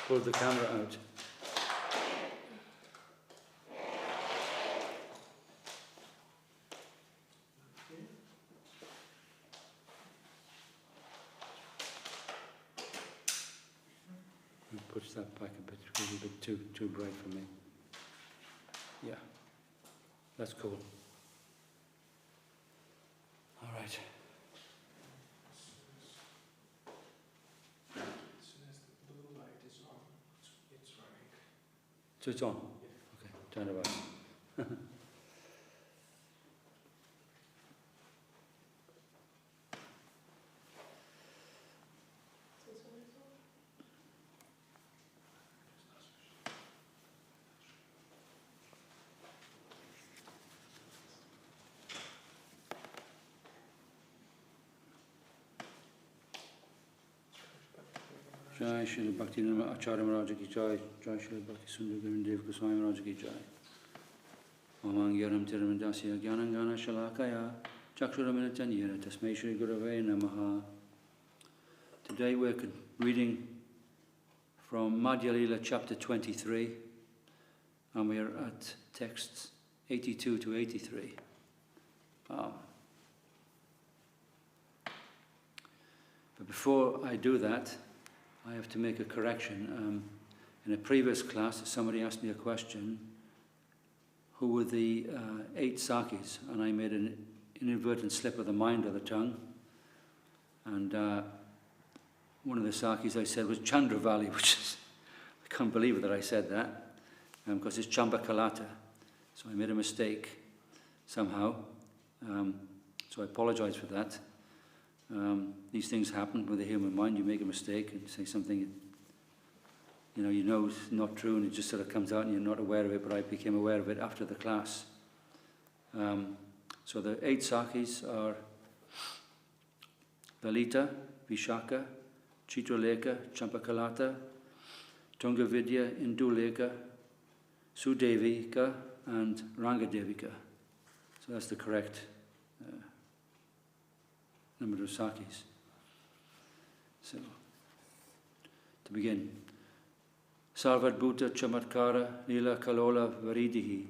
pull the camera out. Push that back a bit, it's a bit too bright for me. Yeah, that's cool. All right. As soon as the blue light is on, it's running. So it's on? Yeah. Okay, turn it around. Jai Shri Bhakti Acharya Maharaj ki Jai, Jai Shri Bhakti Sundar Govindev Goswami Maharaj ki Jai. Omang Yaram Tiramandasya Gyanangana Shalakaya Chakshuraminitanira Tasmai Shri Gurave Namaha. Today we're reading from Madhya Lila chapter 23, and we're at texts 82 to 83. But before I do that, I have to make a correction. In a previous class, somebody asked me a question, who were the 8 sakis? And I made an inadvertent slip of the mind or the tongue. And one of the sakis I said was Chandravali, which is, I can't believe that I said that, because it's Chambakalata. So I made a mistake somehow. So I apologize for that. These things happen with the human mind. You make a mistake and say something, you know it's not true, and it just sort of comes out and you're not aware of it, but I became aware of it after the class. So the 8 sakis are Lalita, Vishaka, Chitraleka, Champakalata, Tungavidya, Induleka, Sudevika, and Rangadevika. So that's the correct number of sakis. So, to begin. Sarvat Bhuta Chamatkara Lila Kalola Varidihi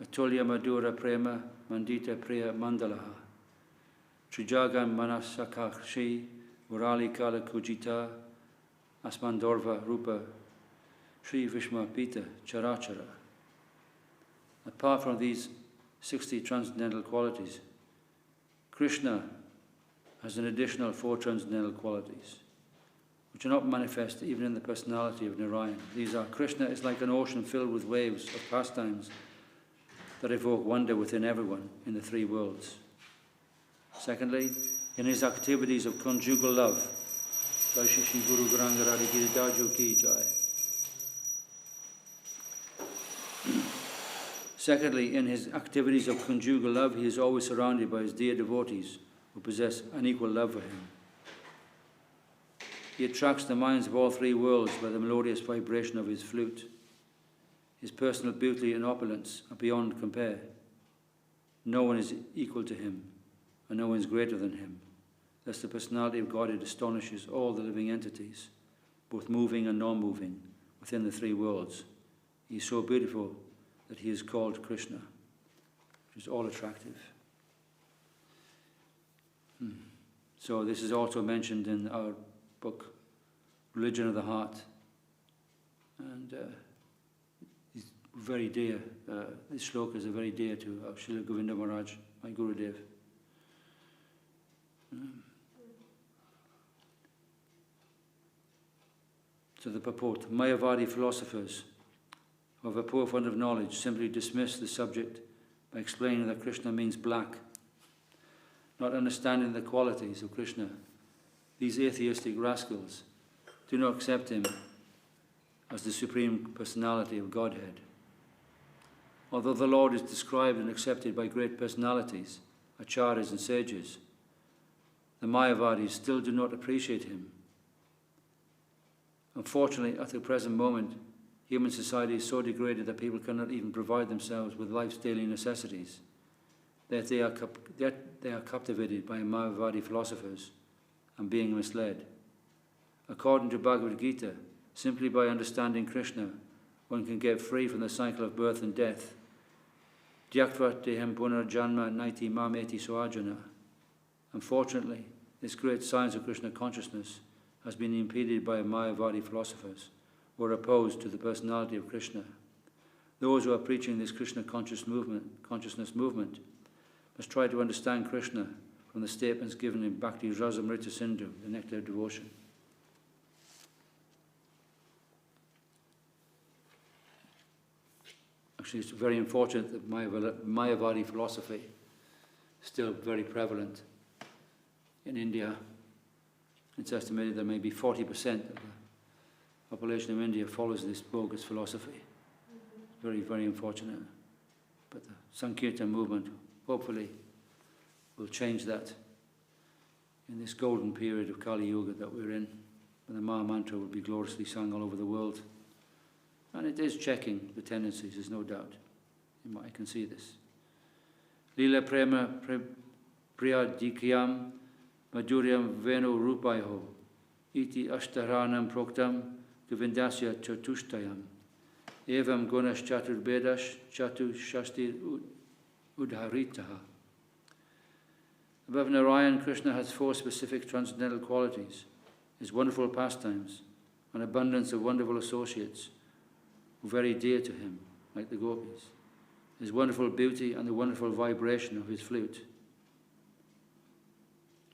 Atulya Madhura Prema Mandita Priya Mandalaha Trijagan Manasakakshi Murali Kala Kujita Asmandorva Rupa Sri Vishma Pita Charachara. Apart from these 60 transcendental qualities, Krishna has an additional 4 transcendental qualities, which are not manifest even in the personality of Narayan. These are: Krishna is like an ocean filled with waves of pastimes that evoke wonder within everyone in the 3 worlds. Secondly, in his activities of conjugal love, Jai Shri Guru Garanga Radha Giridaju Ki Jai. Secondly, in his activities of conjugal love, he is always surrounded by his dear devotees who possess an equal love for him. He attracts the minds of all 3 worlds by the melodious vibration of his flute. His personal beauty and opulence are beyond compare. No one is equal to him, and no one is greater than him. Thus the personality of Godhead astonishes all the living entities, both moving and non-moving, within the 3 worlds. He is so beautiful that he is called Krishna, which is all attractive. So this is also mentioned in our book, Religion of the Heart. And it's very dear, these shlokas are very dear to Srila Govinda Maharaj, my Gurudev. So the purport: Mayavadi philosophers who have a poor fund of knowledge simply dismiss the subject by explaining that Krishna means black, not understanding the qualities of Krishna. These atheistic rascals do not accept him as the Supreme Personality of Godhead. Although the Lord is described and accepted by great personalities, acharyas and sages, the Mayavadis still do not appreciate him. Unfortunately, at the present moment, human society is so degraded that people cannot even provide themselves with life's daily necessities. That they are captivated by Mayavadi philosophers and being misled. According to Bhagavad Gita, Simply by understanding Krishna, one can get free from the cycle of birth and death. Dhyaktva dehem punarjanma naiti mameti soajana. Unfortunately, this great science of Krishna consciousness has been impeded by Mayavadi philosophers who are opposed to the personality of Krishna. Those who are preaching this Krishna consciousness movement must try to understand Krishna from the statements given in Bhakti Rasamrita Sindhu, the Nectar of Devotion. Actually, it's very unfortunate that Mayavadi philosophy is still very prevalent in India. It's estimated that maybe 40% of the population of India follows this bogus philosophy. Very, very unfortunate. But the Sankirtan movement hopefully will change that in this golden period of Kali Yuga that we're in, when the Maha Mantra will be gloriously sung all over the world. And it is checking the tendencies, there's no doubt. I can see this. Lila prema priya dikyam madhuryam venu rupayo iti ashtaranam proktam govindasya chatushtayam evam gunash chaturbedash chatushastir udharitaha. Above Narayan, Krishna has 4 specific transcendental qualities: his wonderful pastimes, an abundance of wonderful associates who are very dear to him, like the gopis, his wonderful beauty and the wonderful vibration of his flute.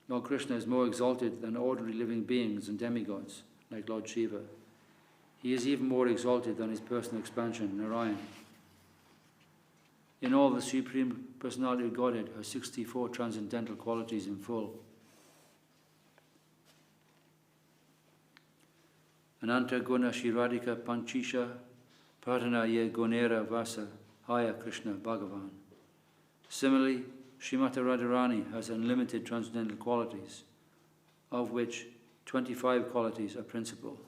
Lord Krishna is more exalted than ordinary living beings and demigods, like Lord Shiva. He is even more exalted than his personal expansion, Narayan. In all, the Supreme Personality of Godhead has 64 transcendental qualities in full. Ananta guna shiradika panchisha pratana ye gunera vasa haya Krishna Bhagavan. Similarly, Srimati Radharani has unlimited transcendental qualities, of which 25 qualities are principal.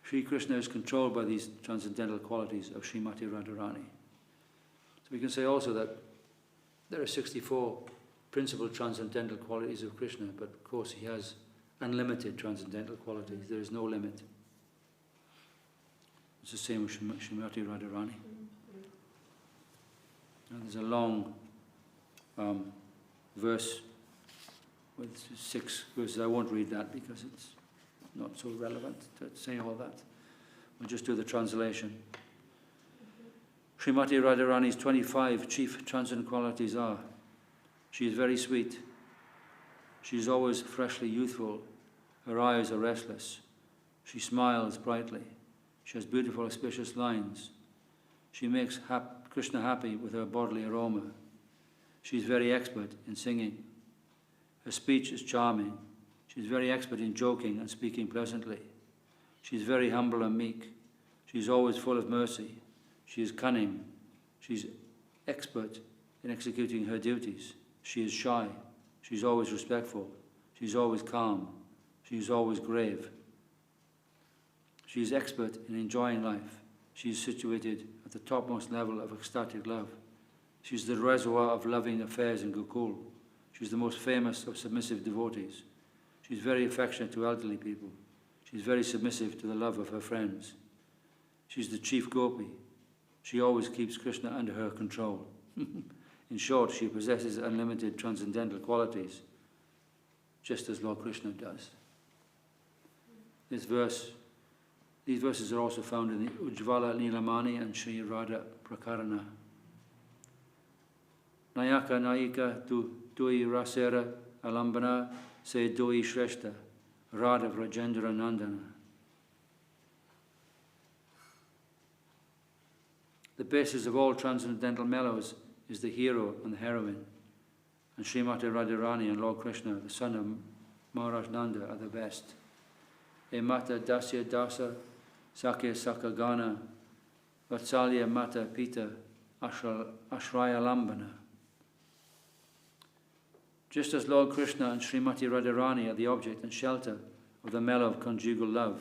Sri Krishna is controlled by these transcendental qualities of Srimati Radharani. So we can say also that there are 64 principal transcendental qualities of Krishna, but of course he has unlimited transcendental qualities. There is no limit. It's the same with Srimati Radharani. And there's a long verse with 6 verses. I won't read that because it's not so relevant to say all that. We'll just do the translation. Srimati Radharani's 25 chief transcendent qualities are: she is very sweet, she is always freshly youthful, her eyes are restless, she smiles brightly, she has beautiful auspicious lines, she makes Krishna happy with her bodily aroma, she is very expert in singing, her speech is charming, she is very expert in joking and speaking pleasantly. She is very humble and meek. She is always full of mercy. She is cunning. She is expert in executing her duties. She is shy. She is always respectful. She is always calm. She is always grave. She is expert in enjoying life. She is situated at the topmost level of ecstatic love. She is the reservoir of loving affairs in Gokul. She is the most famous of submissive devotees. She is very affectionate to elderly people. She is very submissive to the love of her friends. She is the chief gopi. She always keeps Krishna under her control. In short, she possesses unlimited transcendental qualities, just as Lord Krishna does. These verses are also found in the Ujjvala Nilamani and Sri Radha Prakarana. Nayaka Nayika Dui Rasera Alambana Se Doi Shrestha, Radha Vrajendra Nandana. The basis of all transcendental mellows is the hero and the heroine, and Srimati Radharani and Lord Krishna, the son of Maharaj Nanda, are the best. E Mata Dasya Dasa, Sakya Sakagana, Vatsalya Mata Pita, Ashraya Lambana. Just as Lord Krishna and Srimati Radharani are the object and shelter of the mellow of conjugal love,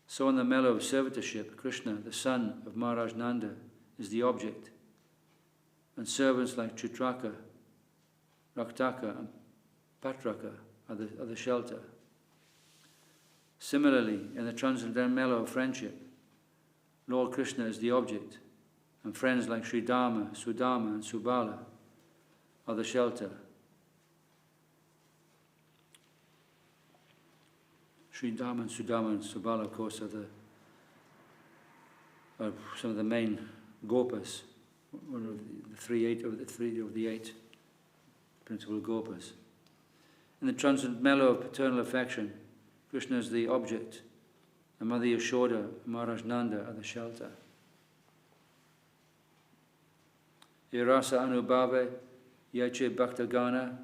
so in the mellow of servitorship, Krishna, the son of Maharaj Nanda, is the object, and servants like Chitraka, Raktaka and Patraka are the shelter. Similarly, in the transcendental mellow of friendship, Lord Krishna is the object, and friends like Sri Dharma, Sudama, and Subala are the shelter. Sri Dharma and Sudama and Subala, of course, are some of the main gopas, one of the eight principal gopas. In the transcendent mellow of paternal affection, Krishna is the object, and Mother Yashoda and Maharaj Nanda are the shelter. Rasa anubhave, Ch.Ch bhaktagana,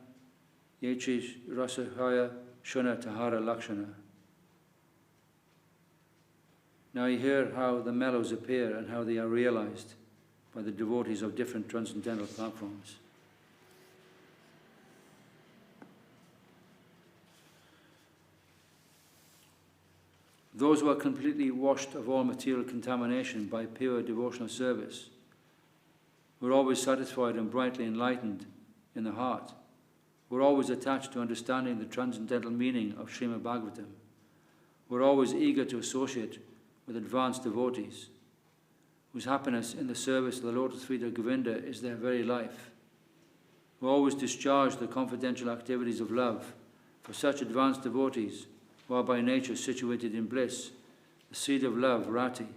Ch.Ch rasahaya shuna tahara lakshana. Now you hear how the mellows appear and how they are realized by the devotees of different transcendental platforms. Those who are completely washed of all material contamination by pure devotional service, who are always satisfied and brightly enlightened in the heart, who are always attached to understanding the transcendental meaning of Srimad Bhagavatam, who are always eager to associate with advanced devotees, whose happiness in the service of the lotus feet of Govinda is their very life, who always discharge the confidential activities of love for such advanced devotees who are by nature situated in bliss. The seed of love, rati,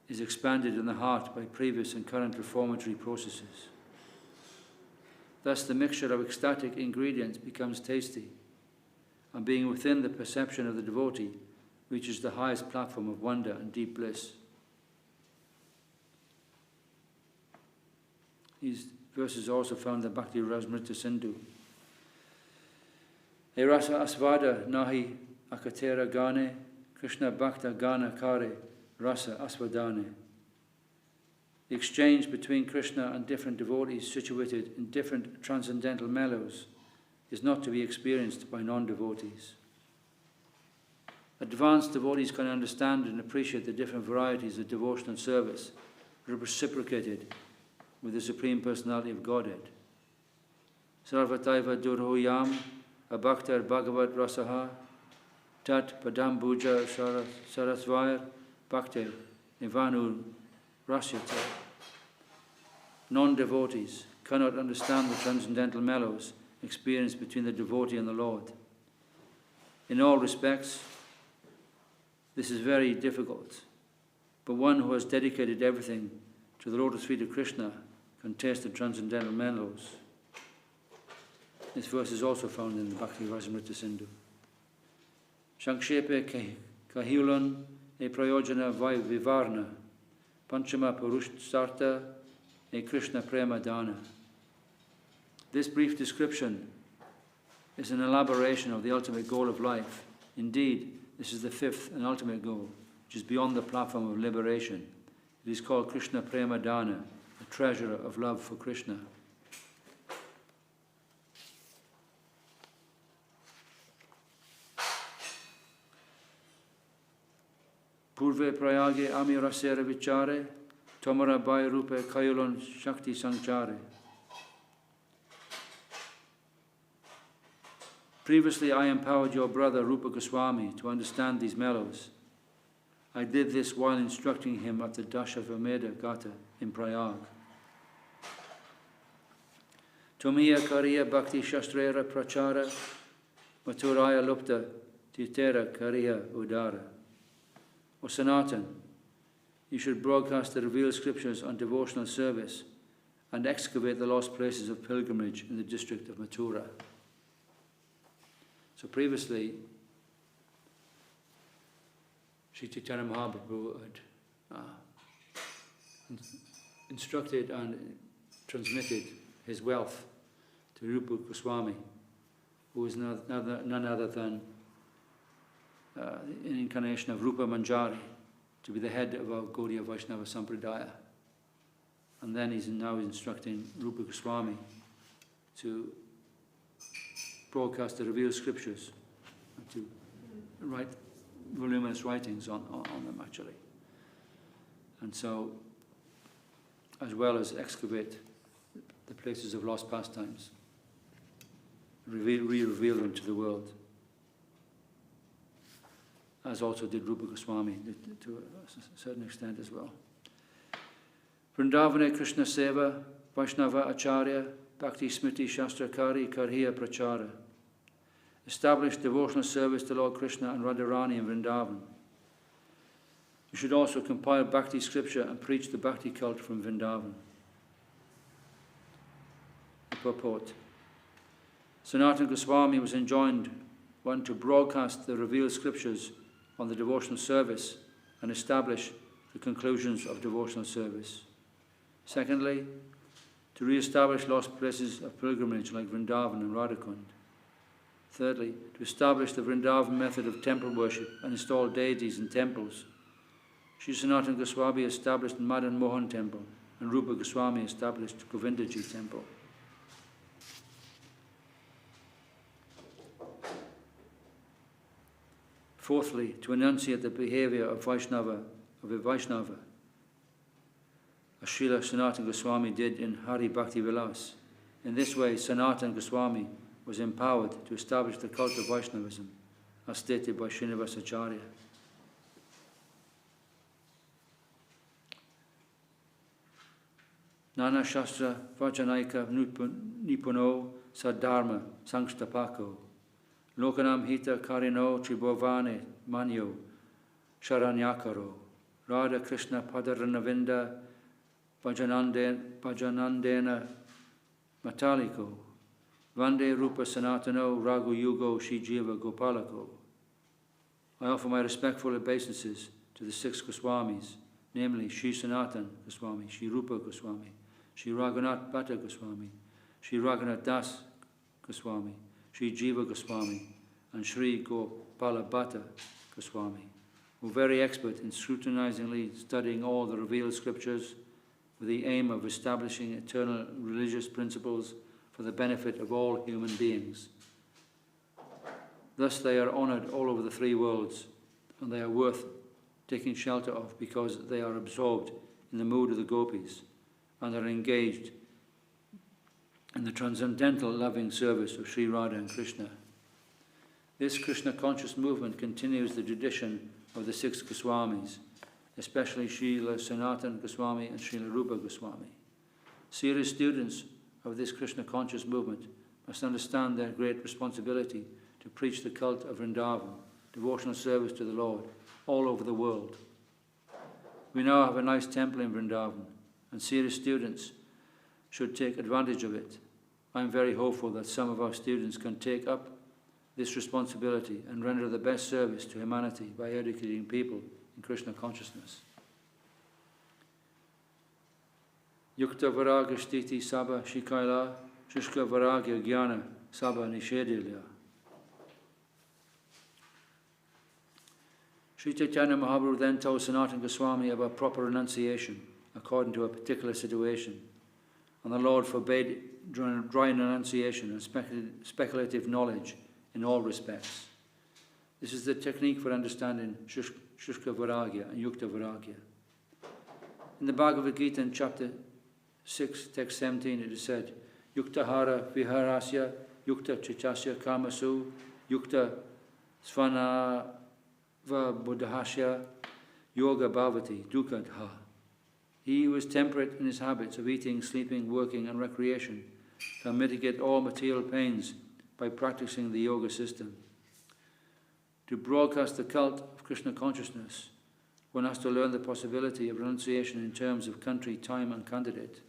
is expanded in the heart by previous and current reformatory processes. Thus the mixture of ecstatic ingredients becomes tasty, and being within the perception of the devotee, reaches the highest platform of wonder and deep bliss. These verses are also found in the Bhakti Rasamrita Sindhu. E rasa asvada nahi akatera gane, Krishna bhakta gana kare rasa asvadane. The exchange between Krishna and different devotees situated in different transcendental mellows is not to be experienced by non-devotees. Advanced devotees can understand and appreciate the different varieties of devotional service reciprocated with the Supreme Personality of Godhead. Sarvataiva durhoyam abhaktar bhagavat rasaha tat padam bhuja sarasvair bhaktir nivanu rasyate. Non-devotees cannot understand the transcendental mellows experienced between the devotee and the Lord. In all respects, this is very difficult, but one who has dedicated everything to the lotus feet of Krishna can taste the transcendental mellows. This verse is also found in the Bhakti Rasamrita Sindhu. Sankshepe kahilan e prayojana vai vivarna, panchama purushartha e Krishna prema dana. This brief description is an elaboration of the ultimate goal of life. Indeed, this is the fifth and ultimate goal, which is beyond the platform of liberation. It is called Krishna Prema Dana, the treasure of love for Krishna. Purve prayage amirasera vichare, tomara bai rupe kayulon shakti sanchare. Previously, I empowered your brother Rupa Goswami to understand these mellows. I did this while instructing him at the Dashavameda Gata in Prayag. Tumiya kariya bhakti shastrera prachara, maturaya lupta titera kariya udara. O Sanatan, you should broadcast the revealed scriptures on devotional service and excavate the lost places of pilgrimage in the district of Mathura. So previously, Sri Chaitanya Mahaprabhu had instructed and transmitted his wealth to Rupa Goswami, who is none other than an incarnation of Rupa Manjari, to be the head of our Gaudiya Vaishnava Sampradaya. And then he's now instructing Rupa Goswami to broadcast the revealed scriptures and to write voluminous writings on them, actually. And so, as well as excavate the places of lost pastimes, re-reveal them to the world. as also did Rupa Goswami to a certain extent as well. Vrindavane Krishna Seva, Vaishnava Acharya, Bhakti Smriti Shastrakari Karhiya Prachara. Established devotional service to Lord Krishna and Radharani in Vrindavan. You should also compile Bhakti scripture and preach the Bhakti cult from Vrindavan. The purport. Sanatana Goswami was enjoined, one, to broadcast the revealed scriptures on the devotional service and establish the conclusions of devotional service. Secondly, to re-establish lost places of pilgrimage like Vrindavan and Radhakund. Thirdly, to establish the Vrindavan method of temple worship and install deities in temples. Sri Sanatana Goswami established Madan Mohan temple and Rupa Goswami established Govindaji temple. Fourthly, to enunciate the behavior of a Vaishnava, as Srila Sanatana Goswami did in Hari Bhakti Vilas. In this way, Sanatana Goswami was empowered to establish the cult of Vaishnavism, as stated by Srinivasacharya. Nana Shastra Vajanaika Nipuno Sadharma Sangstapako Lokanam Hita Karino Tribhavane Manyo Sharanyakaro Radha Krishna Padaranavinda Bhajanandena Mataliko Vande Rupa Sanatano Raghu Yugo Shijiva Gopalako. I offer my respectful obeisances to the 6 Goswamis, namely Sri Sanatana Goswami, Sri Rupa Goswami, Sri Raghunath Bhatta Goswami, Sri Raghunath Das Goswami, Sri Jiva Goswami, and Sri Gopala Bhatta Goswami, who are very expert in scrutinizingly studying all the revealed scriptures with the aim of establishing eternal religious principles for the benefit of all human beings. Thus they are honored all over the 3 worlds, and they are worth taking shelter of because they are absorbed in the mood of the gopis and are engaged in the transcendental loving service of Sri Radha and Krishna. This Krishna conscious movement continues the tradition of the 6 Goswamis, especially Srila Sanatana Goswami and Srila Rupa Goswami. Serious students of this Krishna conscious movement must understand their great responsibility to preach the cult of Vrindavan, devotional service to the Lord, all over the world. We now have a nice temple in Vrindavan, and serious students should take advantage of it. I am very hopeful that some of our students can take up this responsibility and render the best service to humanity by educating people in Krishna consciousness. Yukta Varaga Sthiti Sabha Shikaila Shushka Varagya Jnana Sabha Nishedilya. Sri Chaitanya Mahaprabhu then told Sanatana Goswami about proper renunciation according to a particular situation, and the Lord forbade dry renunciation and speculative knowledge in all respects. This is the technique for understanding Shushka Varagya and Yukta Varagya. In the Bhagavad Gita in chapter 6, text 17, it is said, Yukta Hara Viharasya, Yukta Ch.Ch Kamasu, Yukta Svanava Buddhasya, Yoga Bhavati, Dukadha. He who is temperate in his habits of eating, sleeping, working, and recreation can mitigate all material pains by practicing the yoga system. To broadcast the cult of Krishna consciousness, one has to learn the possibility of renunciation in terms of country, time, and candidate.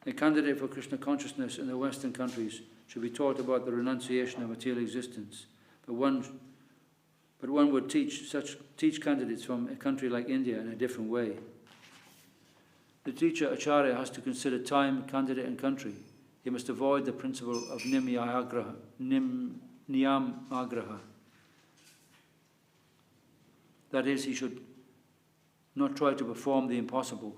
A candidate for Krishna consciousness in the Western countries should be taught about the renunciation of material existence, but one would teach candidates from a country like India in a different way. The teacher Acharya has to consider time, candidate, and country. He must avoid the principle of niyam agraha. That is, he should not try to perform the impossible.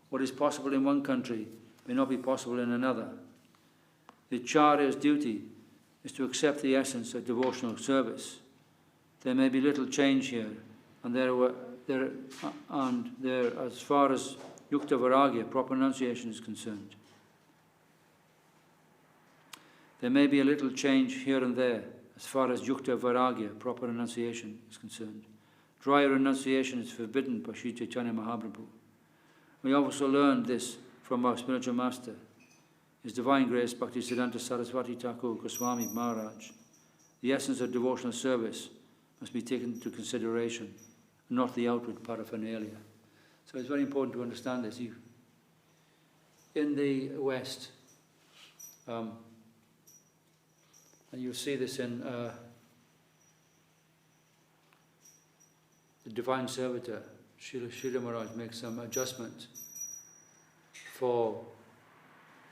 What is possible in one country may not be possible in another. The Acharya's duty is to accept the essence of devotional service. There may be little change here and there, as far as Yukta Varagya, proper renunciation, is concerned. There may be a little change here and there as far as yukta vairagya, proper renunciation, is concerned. Dry renunciation is forbidden by Sri Chaitanya Mahaprabhu. We also learned this from our spiritual master, His Divine Grace Bhaktisiddhanta Saraswati Thakur Goswami Maharaj. The essence of devotional service must be taken into consideration, not the outward paraphernalia. So it's very important to understand this. In the West, and you'll see this in the Divine Servitor, Srila Maharaj makes some adjustment for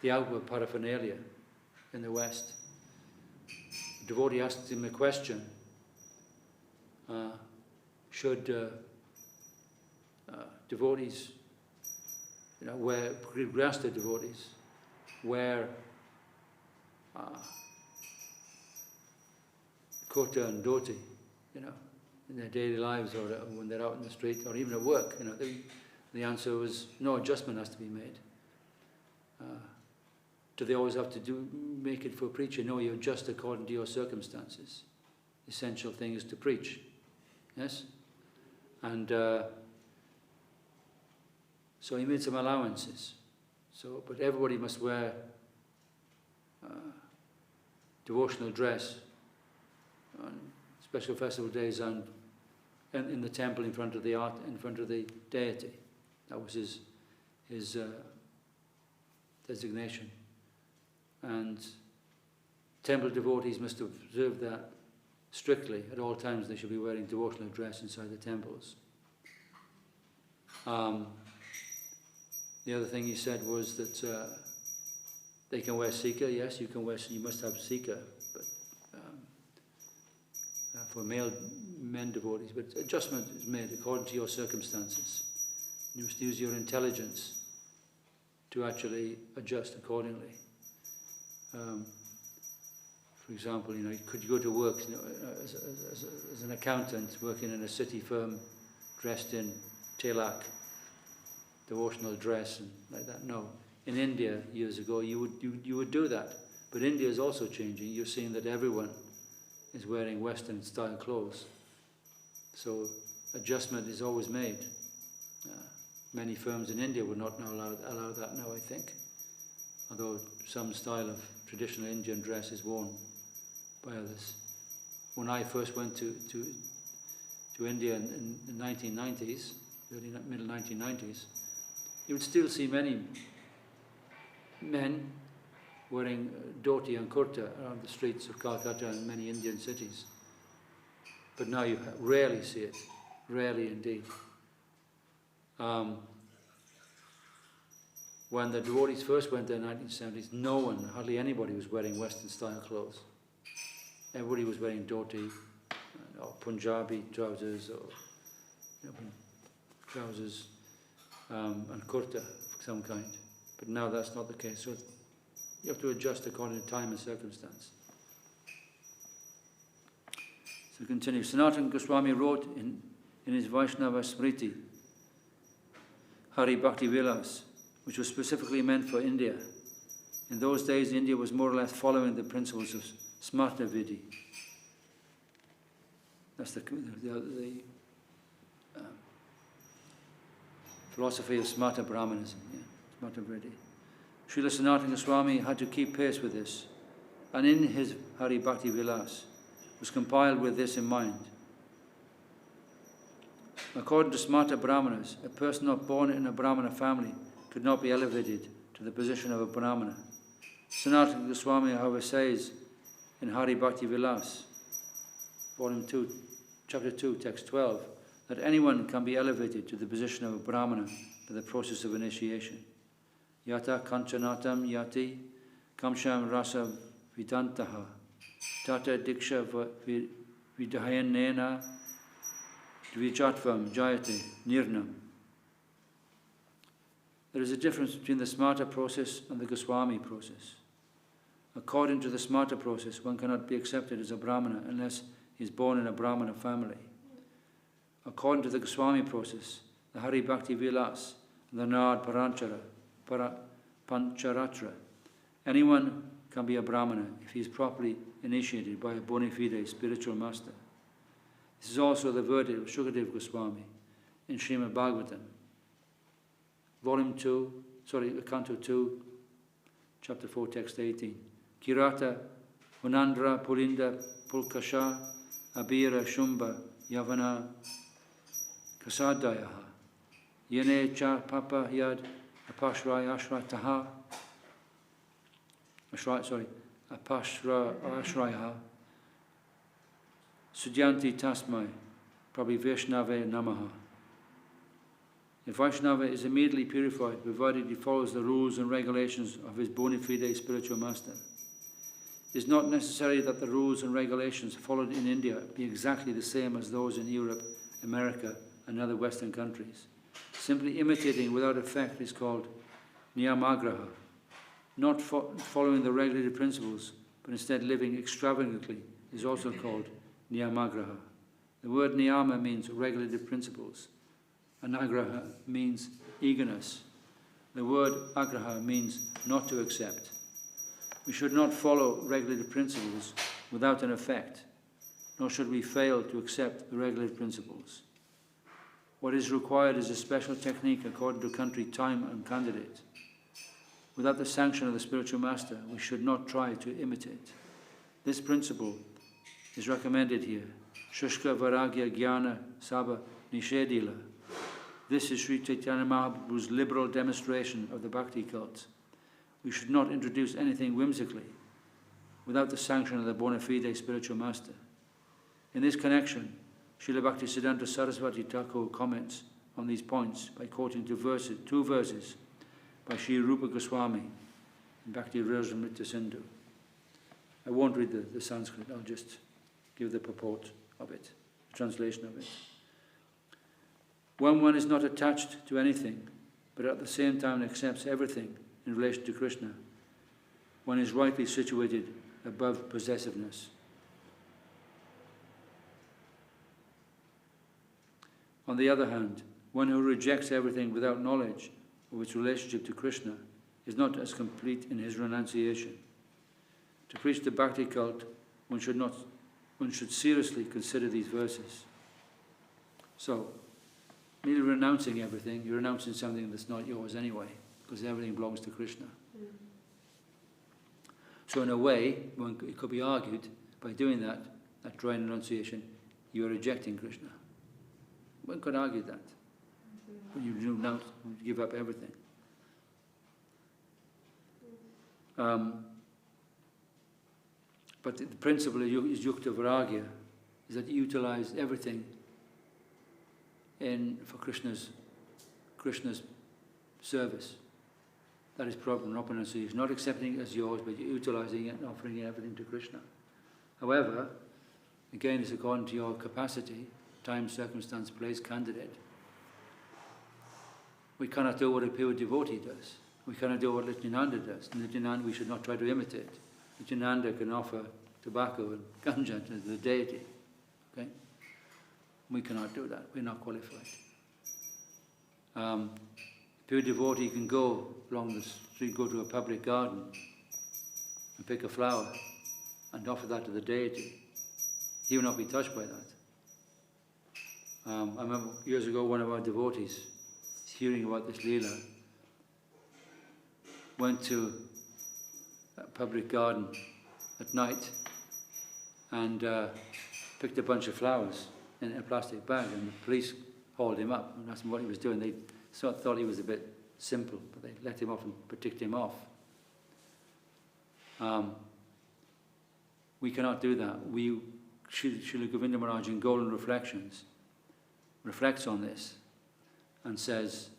the outward paraphernalia in the West. The devotee asks him a question, should devotees, where grihastha devotees wear kurta and dhoti, in their daily lives, or when they're out in the street, or even at work, the answer was no adjustment has to be made. Do they always have to make it for preaching? No, you adjust according to your circumstances. The essential thing is to preach. Yes? And so he made some allowances. But everybody must wear devotional dress on special festival days and in the temple in front of the deity. That was his designation. And temple devotees must observe that strictly. At all times they should be wearing devotional dress inside the temples. The other thing he said was that they can wear sikha. Yes, you must have sikha, but for men devotees. But adjustment is made according to your circumstances. You must use your intelligence to actually adjust accordingly. For example, could you go to work as an accountant working in a city firm, dressed in tilak, devotional dress, and like that? No. In India years ago, you would do that. But India is also changing. You're seeing that everyone is wearing Western style clothes. So adjustment is always made. Many firms in India would not now allow that now, I think. Although some style of traditional Indian dress is worn by others. When I first went to India in the 1990s, middle 1990s, you would still see many men wearing dhoti and kurta around the streets of Calcutta and many Indian cities. But now you rarely see it, rarely indeed. When the devotees first went there in the 1970s, hardly anybody was wearing Western style clothes. Everybody was wearing dhoti, or Punjabi trousers, or trousers and kurta of some kind. But now that's not the case. So you have to adjust according to time and circumstance. So continue. Sanatana Goswami wrote in his Vaishnava Smriti, Hari Bhakti Vilas, which was specifically meant for India. In those days, India was more or less following the principles of Smarta Vidhi. That's the philosophy of Smarta Brahmanism, Smarta Vidhi. Srila Sanatana Goswami had to keep pace with this, and in his Hari Bhakti Vilas was compiled with this in mind. According to Smarta Brahmanas, a person not born in a Brahmana family could not be elevated to the position of a Brahmana. Sanatana Goswami, however, says in Hari Bhakti Vilas, Volume 2, Chapter 2, Text 12, that anyone can be elevated to the position of a Brahmana by the process of initiation. Yata kanchanatam yati kamsham rasa vidantaha tata diksha vidayanena dvijatvam jayate nirnam. There is a difference between the Smarta process and the Goswami process. According to the Smarta process, one cannot be accepted as a Brahmana unless he is born in a Brahmana family. According to the Goswami process, the Hari Bhakti Vilas, and the Nard Pancharatra, anyone can be a Brahmana if he is properly initiated by a bona fide spiritual master. This is also the verdict of Shukadev Goswami in Srimad Bhagavatam, Canto 2, Chapter 4, Text 18. Kirata, Hunandra, Pulinda, Pulkasha, Abira, Shumba, Yavana, Kasadayaha, Yene Cha Papa Yad, Apashray Ashra Taha, Apashra Ashraya, Sudyanti Tasmai, probably Vaishnava Namaha. The Vaishnava is immediately purified, provided he follows the rules and regulations of his bona fide spiritual master. It is not necessary that the rules and regulations followed in India be exactly the same as those in Europe, America, and other Western countries. Simply imitating without effect is called niyamagraha. Not following the regulated principles, but instead living extravagantly is also called niyamagraha. The word niyama means regulated principles, and agraha means eagerness. The word agraha means not to accept. We should not follow regulated principles without an effect, nor should we fail to accept the regulated principles. What is required is a special technique according to country, time, and candidate. Without the sanction of the spiritual master, we should not try to imitate. This principle is recommended here. Shushka Varagya Jnana Sabha Nishedila. This is Sri Chaitanya Mahaprabhu's liberal demonstration of the Bhakti cult. We should not introduce anything whimsically without the sanction of the bona fide spiritual master. In this connection, Srila Bhaktisiddhanta Saraswati Thakur comments on these points by quoting two verses by Sri Rupa Goswami in Bhakti Rasamrita Sindhu. I won't read the Sanskrit, I'll just give the purport of it, the translation of it. When one is not attached to anything, but at the same time accepts everything in relation to Krishna, one is rightly situated above possessiveness. On the other hand, one who rejects everything without knowledge of its relationship to Krishna is not as complete in his renunciation. To preach the Bhakti cult, one should seriously consider these verses. So, merely renouncing everything, you're renouncing something that's not yours anyway, because everything belongs to Krishna. So in a way, it could be argued, by doing that dry renunciation, you are rejecting Krishna. One could argue that. When you renounce, you give up everything. But the principle is yukta varagya, is that you utilize everything for Krishna's service. That is proper renunciation. Not accepting it as yours, but utilizing it and offering everything to Krishna. However, again, it's according to your capacity, time, circumstance, place, candidate. We cannot do what a pure devotee does. We cannot do what Nityananda does. Nityananda we should not try to imitate. Nityananda can offer tobacco and ganja to the deity. Okay? We cannot do that. We're not qualified. Pure devotee can go along the street, go to a public garden and pick a flower and offer that to the deity. He will not be touched by that. I remember years ago one of our devotees, hearing about this Leela, went to a public garden at night and picked a bunch of flowers in a plastic bag, and the police hauled him up and asked him what he was doing. They sort of thought he was a bit simple, but they let him off and ticked him off. We cannot do that. Srila Govinda Maharaj in Golden Reflections reflects on this and says,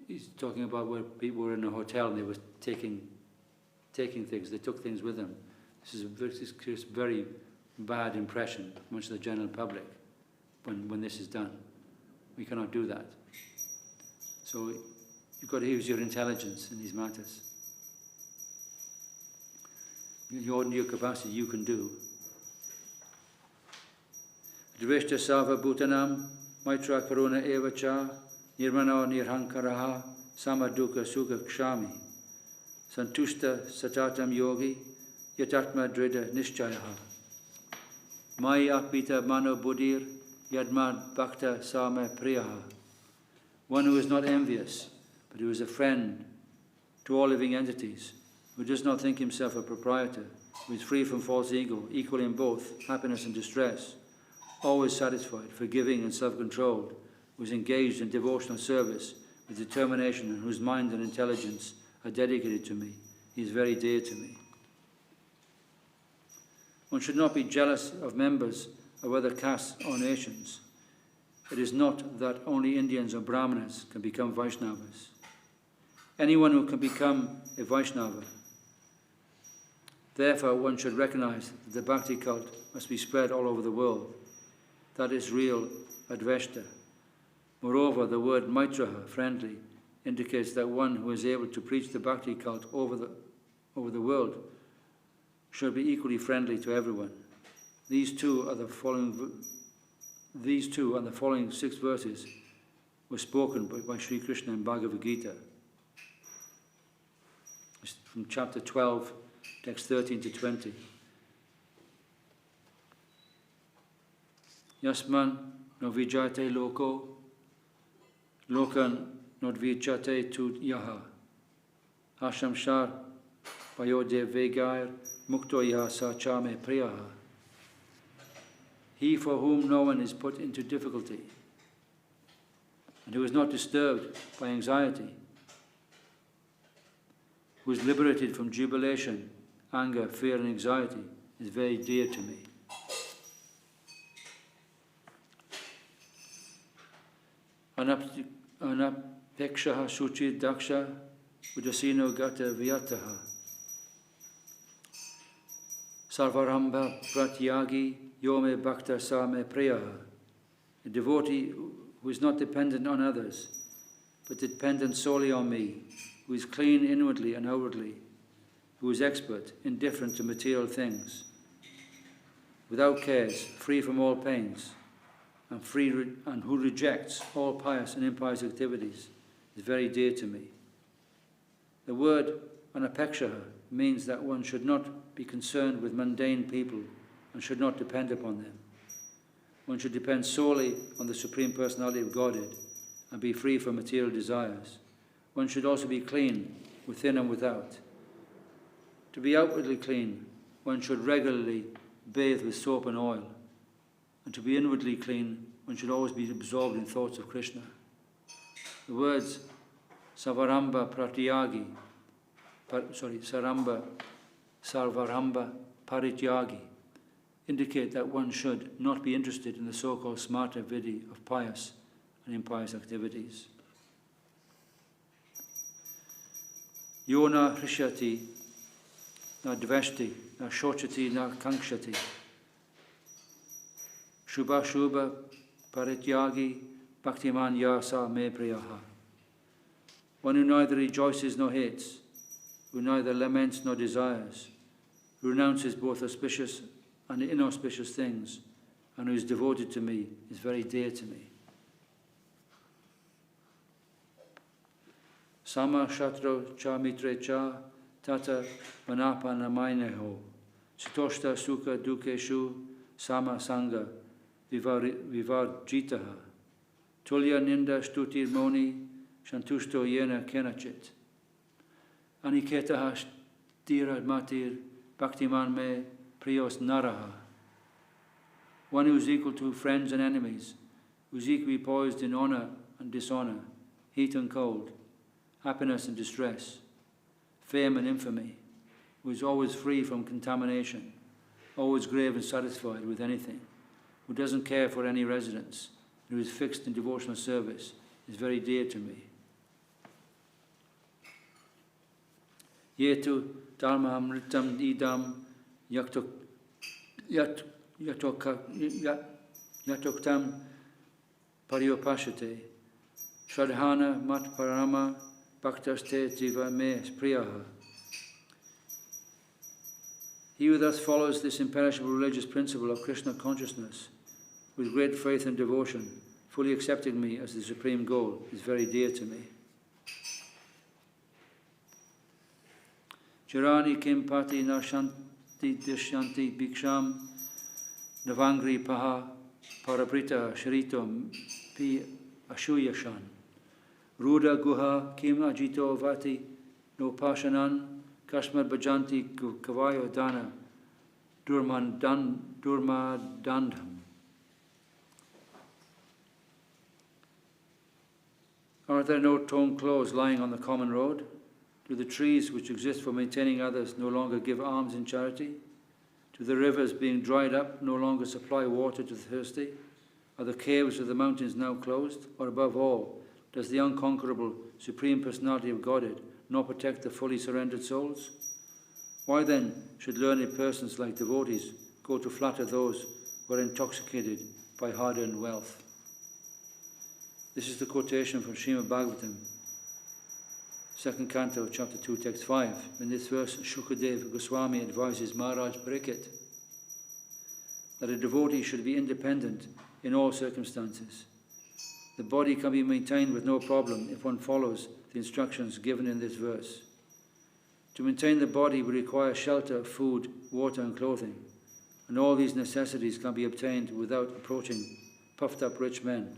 he's talking about where people were in a hotel and they were taking things, they took things with them. This is a very bad impression amongst the general public when this is done. We cannot do that. So you've got to use your intelligence in these matters. In your capacity, you can do. Dveshta Sava Bhutanam, Maitra Karuna Evacha, Nirmano Nirhankaraha, Samaduka Sukha Kshami, Santushta Satatam Yogi, yatatma drida nishchayaha. Maya apita mano buddhir yadmad bhakta same priyaha. One who is not envious, but who is a friend to all living entities, who does not think himself a proprietor, who is free from false ego, equal in both happiness and distress, always satisfied, forgiving and self-controlled, who is engaged in devotional service with determination and whose mind and intelligence are dedicated to me. He is very dear to me. One should not be jealous of members of other castes or nations. It is not that only Indians or Brahmanas can become Vaishnavas. Anyone who can become a Vaishnava. Therefore, one should recognize that the Bhakti cult must be spread all over the world. That is real Advaita. Moreover, the word Maitraha, friendly, indicates that one who is able to preach the Bhakti cult over the world should be equally friendly to everyone. These two and the following 6 verses were spoken by Sri Krishna in Bhagavad Gita. It's from chapter 12, text 13 to 20. Yasman no vijate loko, lokan no vijate tu yaha. Hashamshar payode vegair mukto yaha sachame priyaha. He for whom no one is put into difficulty, and who is not disturbed by anxiety, who is liberated from jubilation, anger, fear and anxiety, is very dear to me. Anapekshaha suchi daksha udasino gata vyataha. Sarvaramba pratyagi yome bhakta same priyaha. A devotee who is not dependent on others, but dependent solely on me, who is clean inwardly and outwardly, who is expert, indifferent to material things, without cares, free from all pains, and who rejects all pious and impious activities, is very dear to me. The word anapekshaha means that one should not be concerned with mundane people and should not depend upon them. One should depend solely on the Supreme Personality of Godhead and be free from material desires. One should also be clean within and without. To be outwardly clean, one should regularly bathe with soap and oil. And to be inwardly clean, one should always be absorbed in thoughts of Krishna. The words Sarvaramba Parityagi indicate that one should not be interested in the so-called smarta vidhi of pious and impious activities. Yona hrishyati na dveshti na shochati na kankshati. Shubha Shubha Parityagi Bhaktiman Yasa Me Priyaha. One who neither rejoices nor hates, who neither laments nor desires, who renounces both auspicious and inauspicious things, and who is devoted to me, is very dear to me. Sama Shatro Cha Mitre Cha Tata Manapa Namaineho Sitoshta Sukha Dukeshu Sama Sangha Vivarjitaha Tulya Ninda Stutir Moni Shantushto Yena Kenachit Aniketaha Stira Matir Bhaktiman Me Priyos Naraha. One who is equal to friends and enemies, who is equally poised in honor and dishonor, heat and cold, happiness and distress, fame and infamy, who is always free from contamination, always grave and satisfied with anything, who doesn't care for any residence, who is fixed in devotional service, is very dear to me. Yetu dharma amritam idam yatoktam paryopashate shradhana mat parama bhaktaste jiva me priyaha. He who thus follows this imperishable religious principle of Krishna consciousness with great faith and devotion, fully accepting me as the supreme goal, is very dear to me. Chirani kim pati na dishyanti bhiksham navangri paha parabrita sharitam pi ashuyashan ruda guha kim ajito vati no pashanan kashmir bhajanti kavayo dana durmadandham. Are there no torn clothes lying on the common road? Do the trees which exist for maintaining others no longer give alms in charity? Do the rivers being dried up no longer supply water to the thirsty? Are the caves of the mountains now closed? Or above all, does the unconquerable Supreme Personality of Godhead not protect the fully surrendered souls? Why then should learned persons like devotees go to flatter those who are intoxicated by hard-earned wealth? This is the quotation from Srimad Bhagavatam, 2nd Canto, Chapter 2, Text 5. In this verse, Shukadeva Goswami advises Maharaj Parikshit that a devotee should be independent in all circumstances. The body can be maintained with no problem if one follows the instructions given in this verse. To maintain the body we require shelter, food, water and clothing, and all these necessities can be obtained without approaching puffed up rich men.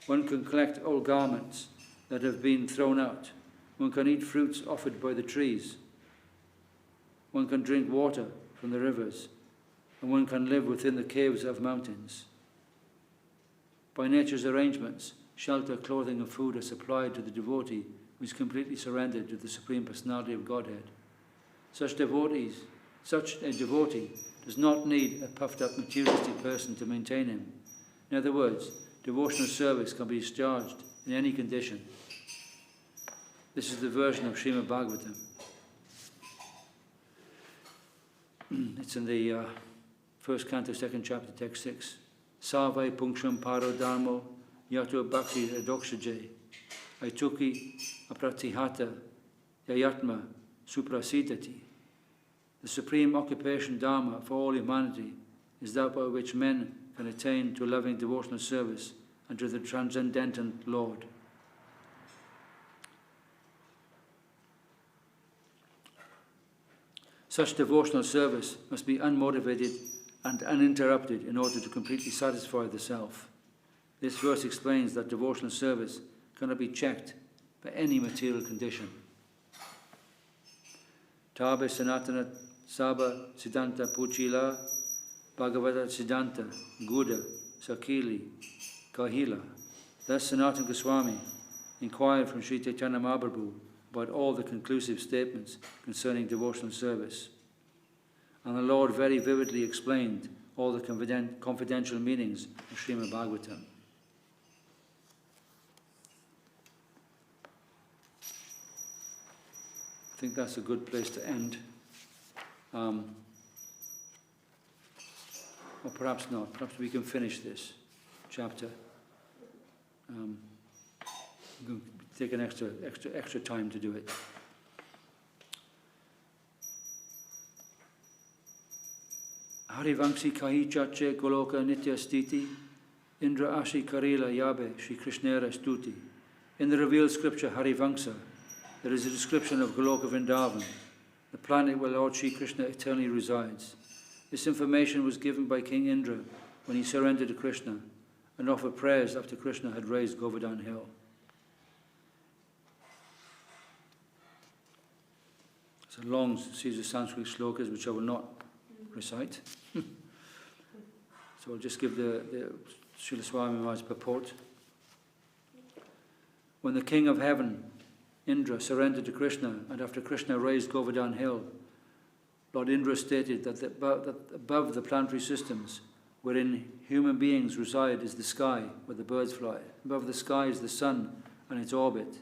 One can collect old garments that have been thrown out. One can eat fruits offered by the trees. One can drink water from the rivers, and one can live within the caves of mountains. By nature's arrangements, shelter, clothing and food are supplied to the devotee who is completely surrendered to the Supreme Personality of Godhead. Such a devotee does not need a puffed up materialistic person to maintain him. In other words, devotional service can be discharged in any condition. This is the version of Srimad Bhagavatam. It's in the 1st Canto, 2nd Chapter, Text 6. Savai punksham paro dharmo yato bhakti adokshaje aituki apratihata yayatma suprasidati. The supreme occupation dharma for all humanity is that by which men can attain to loving devotional service and to the transcendent Lord. Such devotional service must be unmotivated and uninterrupted in order to completely satisfy the self. This verse explains that devotional service cannot be checked by any material condition. Tabe sanatana saba siddhanta puchila bhagavata siddhanta guda sakili kahila. Thus Sanatana Goswami inquired from Sri Chaitanya Mahaprabhu about all the conclusive statements concerning devotional service. And the Lord very vividly explained all the confidential meanings of Srimad Bhagavatam. I think that's a good place to end. Or perhaps not. Perhaps we can finish this chapter. Take an extra time to do it. Harivangsi kahi Ch.Ch goloka nitya stiti indra ashi karila yabe Shri Krishnera stuti. In the revealed scripture Harivangsa, there is a description of Goloka Vrindavan, the planet where Lord Shri Krishna eternally resides. This information was given by King Indra when he surrendered to Krishna and offered prayers after Krishna had raised Govardhan hill. It's a long series of Sanskrit slokas which I will not recite. So I'll just give the Srila Swami Maharaj's purport. When the King of Heaven, Indra, surrendered to Krishna, and after Krishna raised Govardhan hill, Lord Indra stated that above the planetary systems, wherein human beings reside, is the sky, where the birds fly. Above the sky is the sun and its orbit.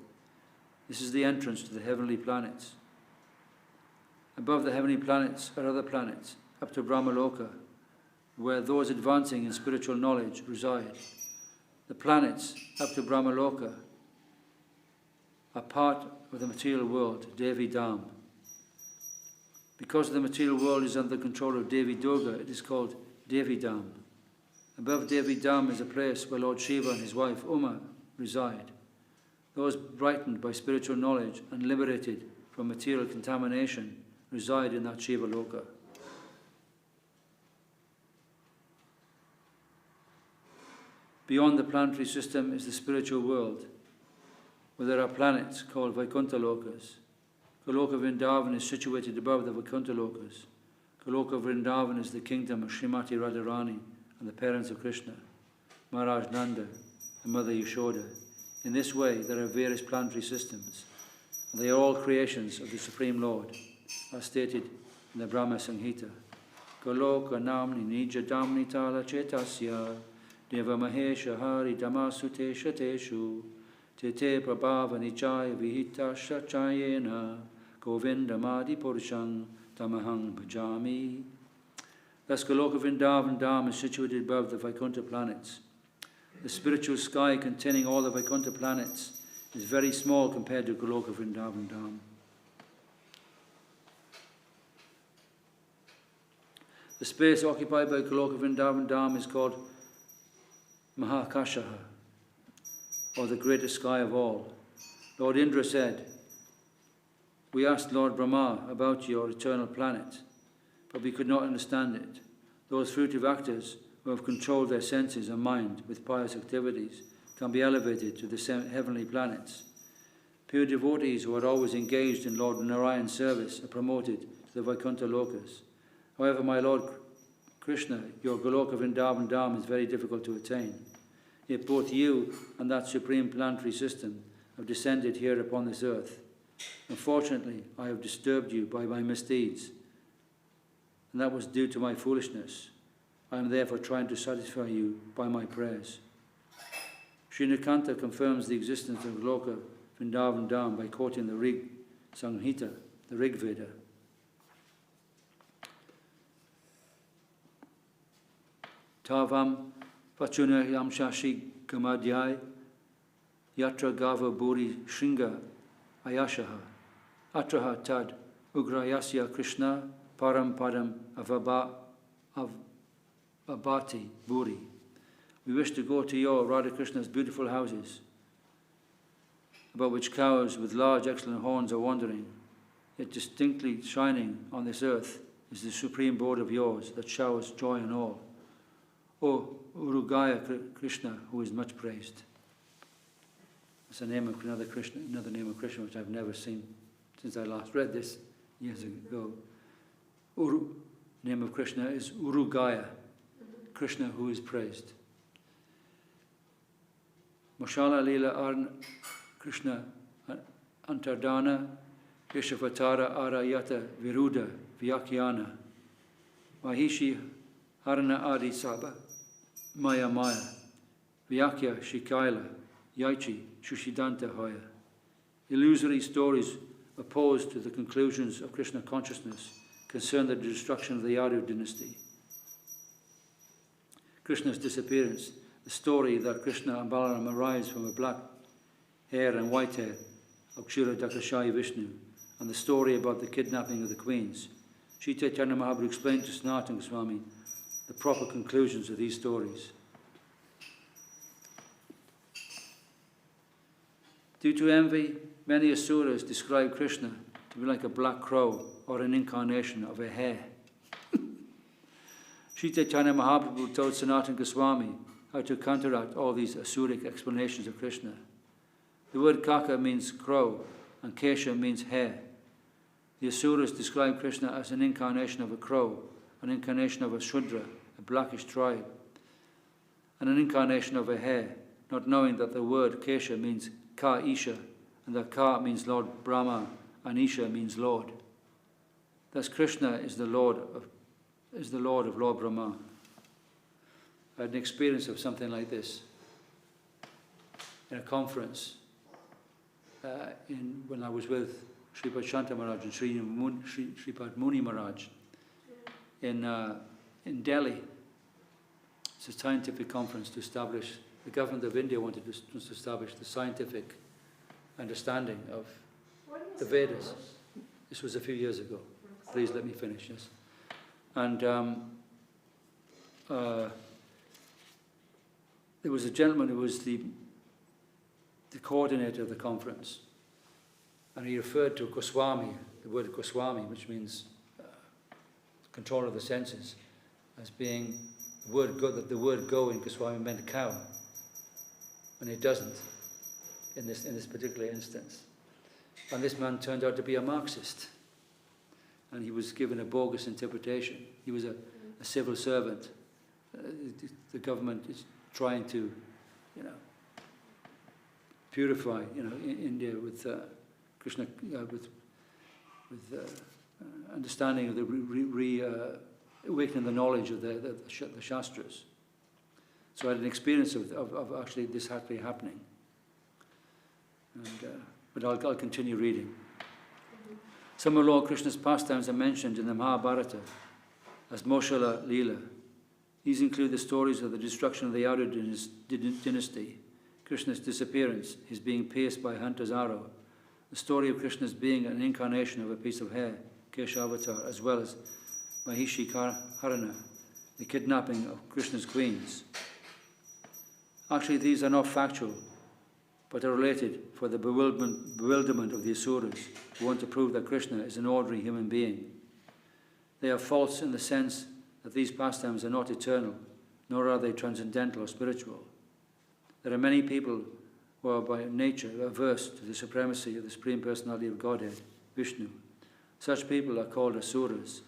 This is the entrance to the heavenly planets. Above the heavenly planets are other planets, up to Brahmaloka, where those advancing in spiritual knowledge reside. The planets up to Brahmaloka are part of the material world, Devi Dham. Because the material world is under the control of Devi Durga, it is called Devi Dham. Above Devi Dham is a place where Lord Shiva and his wife Uma reside. Those brightened by spiritual knowledge and liberated from material contamination reside in that Shiva Loka. Beyond the planetary system is the spiritual world, where there are planets called Vaikuntha Lokas. Goloka Vrindavan is situated above the Vaikuntha Lokas. Goloka Vrindavan is the kingdom of Srimati Radharani and the parents of Krishna, Maharaj Nanda and Mother Yashoda. In this way, there are various planetary systems, and they are all creations of the Supreme Lord, as stated in the Brahma Samhita. Goloka Namni Nija Damni Tala Chetasya Deva Mahesha Hari Damasute Shateshu Tete Prabhava Nichaya Vihita Shachayena Govinda Madi Purushang Tamahang Bhajami. Thus Goloka Vrindavan Dham is situated above the Vaikuntha planets. The spiritual sky containing all the Vaikuntha planets is very small compared to Goloka Vrindavan Dham. The space occupied by Goloka Vrindavan Dham is called Mahakashaha, or the greatest sky of all. Lord Indra said, "We asked Lord Brahma about your eternal planet, but we could not understand it. Those fruitive actors who have controlled their senses and mind with pious activities can be elevated to the heavenly planets. Pure devotees who are always engaged in Lord Narayan's service are promoted to the Vaikuntha Lokas. However, my Lord Krishna, your Goloka Vrindavan Dham is very difficult to attain. Yet both you and that supreme planetary system have descended here upon this earth. Unfortunately, I have disturbed you by my misdeeds, and that was due to my foolishness. I am therefore trying to satisfy you by my prayers." Srinakanta confirms the existence of Goloka Vrindavan Dham by quoting the Rig Samhita, the Rig Veda. Tavam Vachuna Yamshashi Gamadhyai Yatra Gava Buri Shringa Ayashaha Atraha Tad Ugrayasya Krishna Param Padam Avabhati Buri. We wish to go to your Radha Krishna's beautiful houses, about which cows with large excellent horns are wandering, yet distinctly shining on this earth is the supreme board of yours that showers joy on all. O Urugaya Krishna, who is much praised. It's a name of another name of Krishna which I've never seen since I last read this years ago. Name of Krishna is Urugaya, Krishna who is praised. Mashala Lila Arn Krishna Antardana Keshavatara Arayata Viruda Vyakyana Mahishi Harana Adi Saba Maya Maya Vyakya Shikaila Yaichi Shushidanta Hoya. Illusory stories opposed to the conclusions of Krishna consciousness concern the destruction of the Yadu dynasty. Krishna's disappearance, the story that Krishna and Balaram arise from a black hair and white hair of Kshira Dakashai Vishnu, and the story about the kidnapping of the queens. Ch.Ch. Mahaprabhu explained to Sanatana Goswami the proper conclusions of these stories. Due to envy, many asuras describe Krishna to be like a black crow or an incarnation of a hare. Sri Chaitanya Mahaprabhu told Sanatana Goswami how to counteract all these asuric explanations of Krishna. The word kaka means crow and kesha means hare. The asuras describe Krishna as an incarnation of a crow, an incarnation of a Shudra, a blackish tribe, and an incarnation of a hare, not knowing that the word Kesha means Ka Isha, and that Ka means Lord Brahma, and Isha means Lord. Thus Krishna is the Lord of Lord Brahma. I had an experience of something like this in a conference when I was with Sripad Shanta Maharaj and Sripad Muni Maharaj in Delhi. It's a scientific conference to establish, the government of India wanted to establish the scientific understanding of the Vedas. This was a few years ago. Please let me finish, yes. And there was a gentleman who was the coordinator of the conference, and he referred to Goswami, the word Goswami, which means control of the senses, as being the word go in Goswami meant cow. and it doesn't in this particular instance. And this man turned out to be a Marxist, and he was given a bogus interpretation. He was a civil servant. The government is trying to, purify, India with Krishna, with understanding of the awakening the knowledge of the Shastras. So I had an experience of actually this actually happening. But I'll continue reading. Some of Lord Krishna's pastimes are mentioned in the Mahabharata as Moshala Leela. These include the stories of the destruction of the Hrday dynasty, Krishna's disappearance, his being pierced by a hunter's arrow, the story of Krishna's being an incarnation of a piece of hair, Ch.Ch avatar, as well as Mahishi Harana, the kidnapping of Krishna's queens. Actually, these are not factual, but are related for the bewilderment of the Asuras, who want to prove that Krishna is an ordinary human being. They are false in the sense that these pastimes are not eternal, nor are they transcendental or spiritual. There are many people who are by nature averse to the supremacy of the Supreme Personality of Godhead, Vishnu. Such people are called Asuras.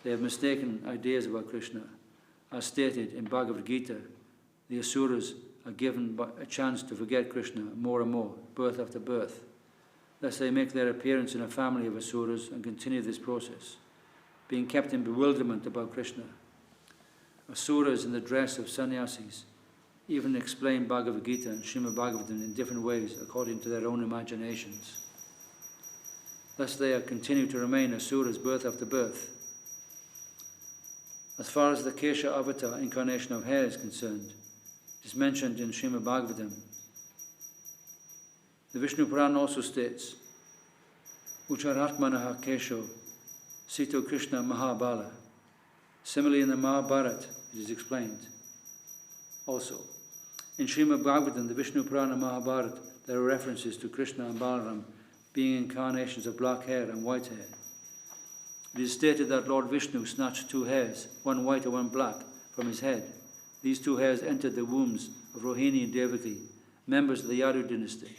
They have mistaken ideas about Krishna. As stated in Bhagavad Gita, the Asuras are given a chance to forget Krishna more and more, birth after birth. Thus they make their appearance in a family of Asuras and continue this process, being kept in bewilderment about Krishna. Asuras in the dress of sannyasis even explain Bhagavad Gita and Srimad Bhagavatam in different ways according to their own imaginations. Thus they continue to remain Asuras birth after birth. As far as the Ch.Ch avatar incarnation of hair is concerned, it is mentioned in Srimad Bhagavatam. The Vishnu Purana also states, Ucharatmanaha Kesho Sito Krishna Mahabala. Similarly in the Mahabharata it is explained. Also, in Srimad Bhagavatam, the Vishnu Purana Mahabharata, there are references to Krishna and Balaram being incarnations of black hair and white hair. It is stated that Lord Vishnu snatched two hairs, one white and one black, from his head. These two hairs entered the wombs of Rohini and Devaki, members of the Hrday dynasty.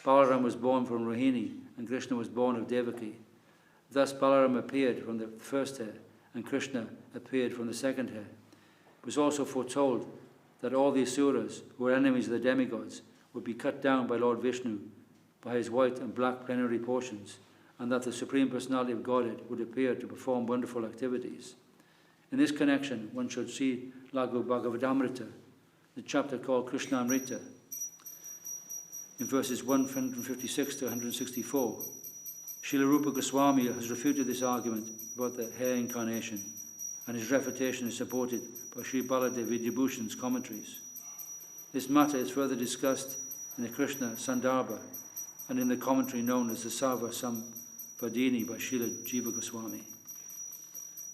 Balaram was born from Rohini and Krishna was born of Devaki. Thus Balaram appeared from the first hair and Krishna appeared from the second hair. It was also foretold that all the Asuras, who were enemies of the demigods, would be cut down by Lord Vishnu by his white and black plenary portions, and that the Supreme Personality of Godhead would appear to perform wonderful activities. In this connection, one should see Laghu Bhagavadamrita, the chapter called Krishnamrita, in verses 156 to 164. Srila Rupa Goswami has refuted this argument about the hair incarnation, and his refutation is supported by Sri Baladevi Vibhushan's commentaries. This matter is further discussed in the Krishna Sandarbha and in the commentary known as the Sarva Samvadini by Srila Jiva Goswami.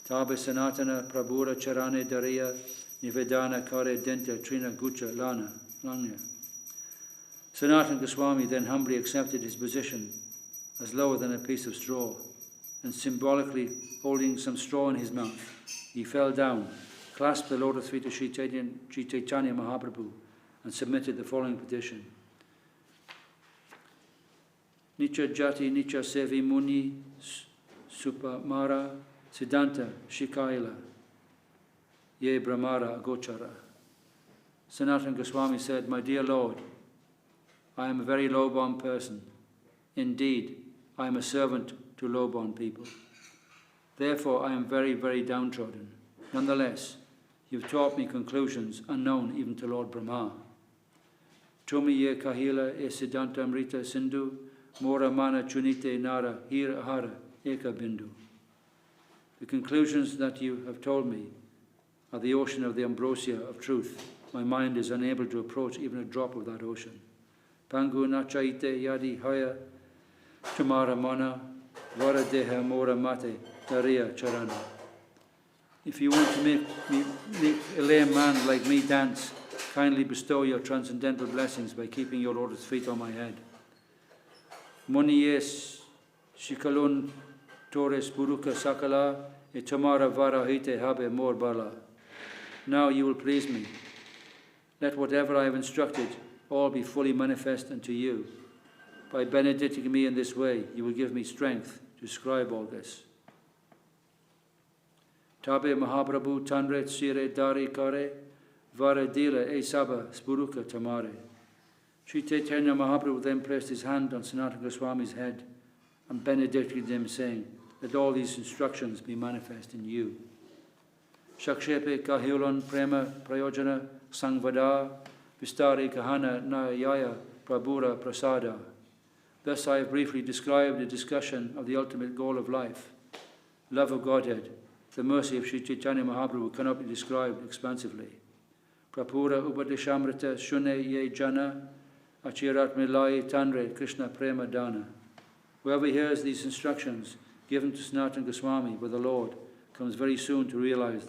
Tabe Sanatana Prabhura Charane Dariya Nivedana Kare Denta Trina Gucha Lanya. Sanatana Goswami then humbly accepted his position as lower than a piece of straw, and symbolically holding some straw in his mouth, he fell down, clasped the lotus feet of Sri Chaitanya Mahaprabhu, and submitted the following petition. Nicha Jati Nicha Sevi Muni Supamara Siddhanta Shikaila Ye Brahmara Gochara. Sanatana Goswami said, My dear Lord, I am a very low-born person. Indeed, I am a servant to low-born people. Therefore, I am very, very downtrodden. Nonetheless, you have taught me conclusions unknown even to Lord Brahma. Tumi ye kahila e siddhanta amrita sindhu, mora mana chunite nara hira hara eka bindu. The conclusions that you have told me are the ocean of the ambrosia of truth. My mind is unable to approach even a drop of that ocean. Pangu nachaite yadi haya Tamara mana vara deha mora mate daria charana. If you want to make a lame man like me dance, kindly bestow your transcendental blessings by keeping your lotus feet on my head. Muniyes shikalun torres buruka sakala e tamara vara hite habe mor bala. Now you will please me. Let whatever I have instructed all be fully manifest unto you. By benedicting me in this way, you will give me strength to describe all this. Tabe Mahaprabhu Tanre Sire Dari Kare Varadila E Saba Spuruka Tamare. Sri Chaitanya Mahaprabhu then placed his hand on Sanatana Goswami's head and benedicted him, saying, let all these instructions be manifest in you. Shakshepe Kahilon Prema Prayojana Sangvada Vistari Kahana Nayaya Prabhura Prasada. Thus I have briefly described the discussion of the ultimate goal of life, love of Godhead. The mercy of Sri Chaitanya Mahaprabhu cannot be described expansively. Prapura Upadeshamrita Shune Ye Jana Achirat Milai Tanre Krishna Prema Dana. Whoever hears these instructions given to Sanatana Goswami by the Lord comes very soon to realize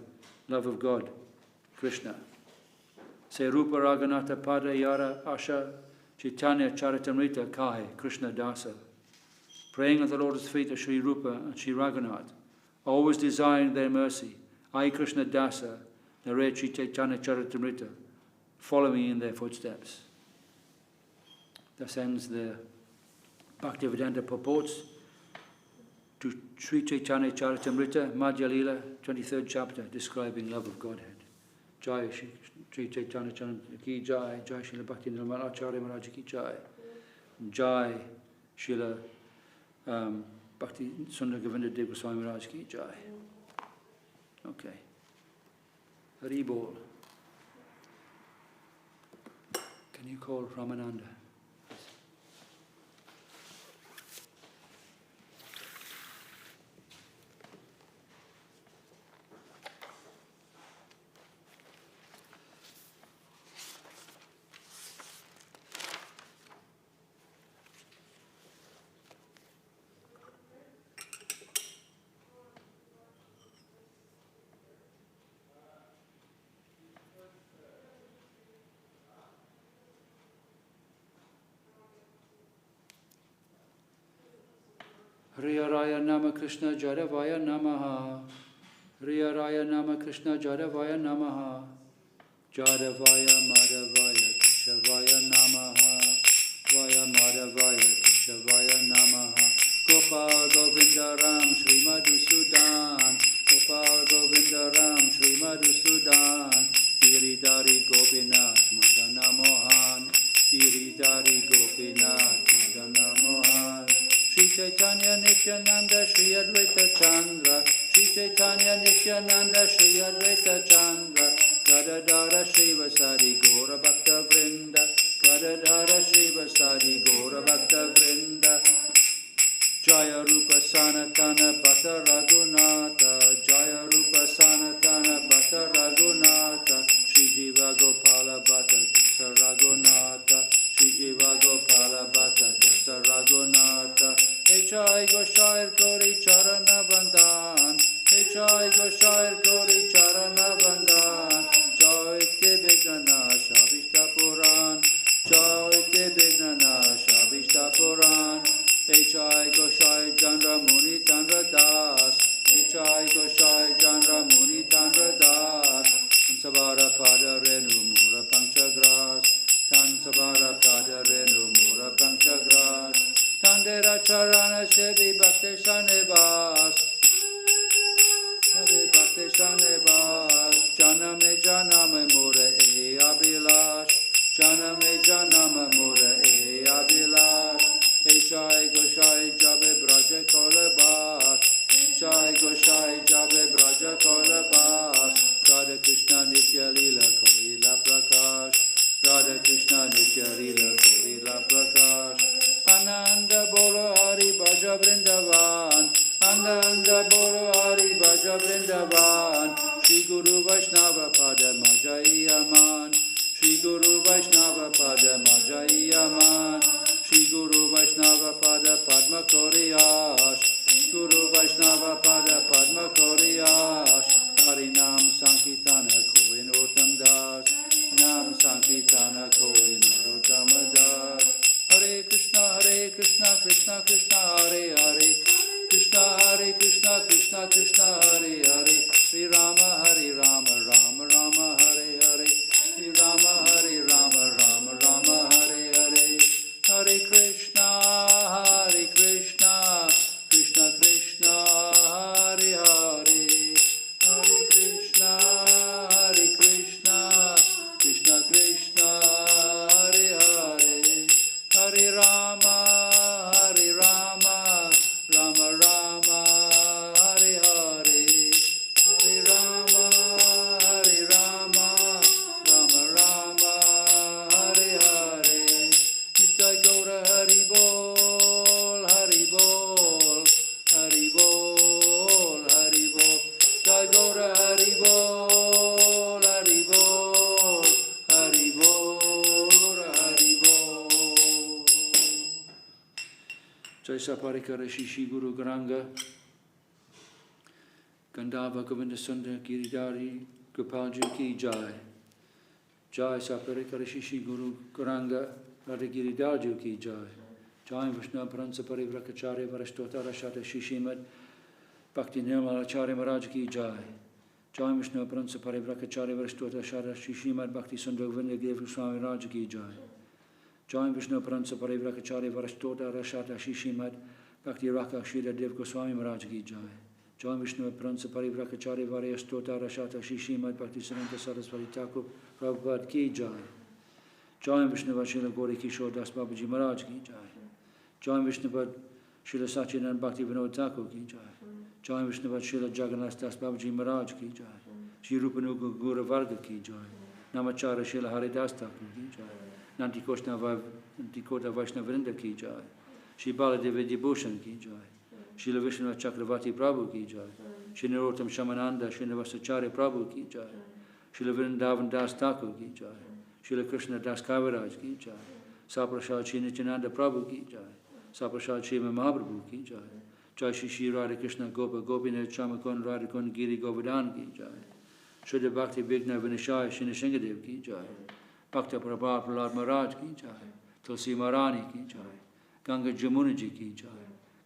love of God, Krishna. Se Rupa Raganatha Pada Yara Asha Chaitanya Charitamrita Kahe Krishna Dasa. Praying at the Lord's feet of Sri Rupa and Sri Raghunath, always desiring their mercy, I Krishna Dasa narrate Sri Chaitanya Charitamrita, following in their footsteps. Thus ends the Bhaktivedanta purports to Sri Chaitanya Charitamrita, Madhya Lila, 23rd chapter, describing love of Godhead. Jai Sri Chaitanya Charitamrita ki Jai, Jai Srila Bhakti Nirmala Acharya Maharaj ki Jai, Jai Srila Bhakti Sundar Govinda Dev Goswami Maharaj ki Jai. Okay. Hari Bol. Can you call Ramananda? Hriya Raya Nama Krishna Jaravaya Namaha. Hriya Raya Nama Krishna Jaravaya Namaha. Jaravaya Madhavaya Keshavaya Namaha. Vaya Madhavaya Keshavaya Namaha. Gopal Govinda Ram Shri Madhusudan. Gopal Govinda Ram Shri Madhusudan. Giridhari Gopinath Madana Mohan. Giridhari Gopinath Madana Mohan. Sri Chaitanya Nityananda Shri Advaita Chandra. Sri Chaitanya Nityananda Shri Advaita Chandra. Gadadhara Shri Vasari Gaura Bhakta Vrinda. Gadadhara Shri Vasari Gaura Bhakta Vrinda. Jaya Rupa Sanatana Bhatta Raghunatha. Jaya Rupa Sanatana Bhatta Raghunatha. Shri Jiva Gopala Bhatta Dasa Raghunatha. Shri Jiva Gopala Bhatta Dasa Raghunatha. Ch.Ch Goshair Kori Charana Bandhan. Ch.Ch Goshair Kori Charana Bandhan. Joy Te Vignana Shabishta Puran. Joy Te Vignana Shabishta Puran. Ch.Ch Goshair Chandra Muni Chandra Das. Ch.Ch Goshair Chandra Muni Chandra Das. Tansavara Pada Renu Mura Panchagras. Tansavara Pada Renu Mura Panchagras. Tandera Charana Sevi Bhakti Shanebas. Sevi Bhakti Shanebas. Janame Janame Mura E Abhilash. Janame Janame Mura E Abhilash. Ch.Ch Goshair Jabe Braja Kolabas. Ch.Ch Goshair Jabe Braja Kolabas. Radha Krishna Nitya Lila Korila Prakash. Radha Krishna Nitya Lila Korila Prakash. Ananda Bolo Hari Bhaja Vrindavan. Ananda Bolo Hari Bhaja Vrindavan. Shri Guru Vaishnava Pada Majayaman. Shri Guru Vaishnava Pada Majayaman. Shri Guru Vaishnava Pada Padma Koriyash. Guru Vaishnava Pada Padma Koriyash. Harinam Sankirtana Koin Uttam Das. Nam Sankirtana Koin Uttam Das. Hare Krishna, Krishna Krishna, Hare Hare. Krishna Hare Krishna, Krishna Krishna, Hare Hare. Sri Rama, Hare Rama, Rama Rama, Hare Hare. Sri Rama, Hare Rama, Rama Rama, Hare Jai Saparikara Shishi Guru Garanga Gandhava Govinda Sundar Giridhari Gopalji Ki Jai. Jai Saparikara Shishi Guru Garanga Radha Giridhari Ki Jai. Jai Vishnu Pransa Parivrakacharya Varashtota Rashata Shishimad Bhakti Nirmalacharya Maharaj Ki Jai. Jai Vishnu Pransa Parivrakacharya Varashtota Rashata Shishimad Bhakti Sundar Govinda Giridhari Swami Maharaj Ki Jai. Jai Vishnu Pransa Parivrakacharya Varashtota Rashata Shishimad Bhakti Raka Shira Dev Goswami Maharaj Ki Jai. Jai Vishnu Pransa Parivrakacharya Varashtota Rashata Shishimad Bhakti Siddhanta Saraswati Thakur Prabhupada Ki Jai. Jai Vishnu Vashila Gauri Kishore Das Babaji Maharaj Ki Jai. Jai Vishnu Srila Sachidanand Bhakti Vinod Thakur Ki Jai. Jai Vishnu Srila Jagannath Das Babaji Maharaj Ki Jai. Shri Rupanuga Gura Varga Ki Jai. Namachara Srila Haridas Thakur Ki Jai. Nantikota Vaishnavrinda Ki Jai. Shri Baladevi Dibhushan Ki Jai. Srila Vishnu Chakravati Prabhu Ki Jai. Shri Narottam Shamananda Srinivasacharya Prabhu Ki Jai. Srila Vrindavan Das Thakur Ki Jai. Srila Krishna Das Kaviraj Ki Jai. Saprasad Shri Nityananda Prabhu Ki Jai. Saprasad Shri Mahaprabhu Ki Jai. Jai Shri Shri Radha Krishna Gopa Gopinath Chamakon Radhakun Giri Govardhan Ki Jai. Shraddha Bhakti Vigna Vinashaya Shri Nishingadev Ki Jai. Bhakta Prabhat Prahlad Maharaj Ki Jai. Tulsi Maharani Ki Jai. Ganga Jamuna Ji Ki Jai.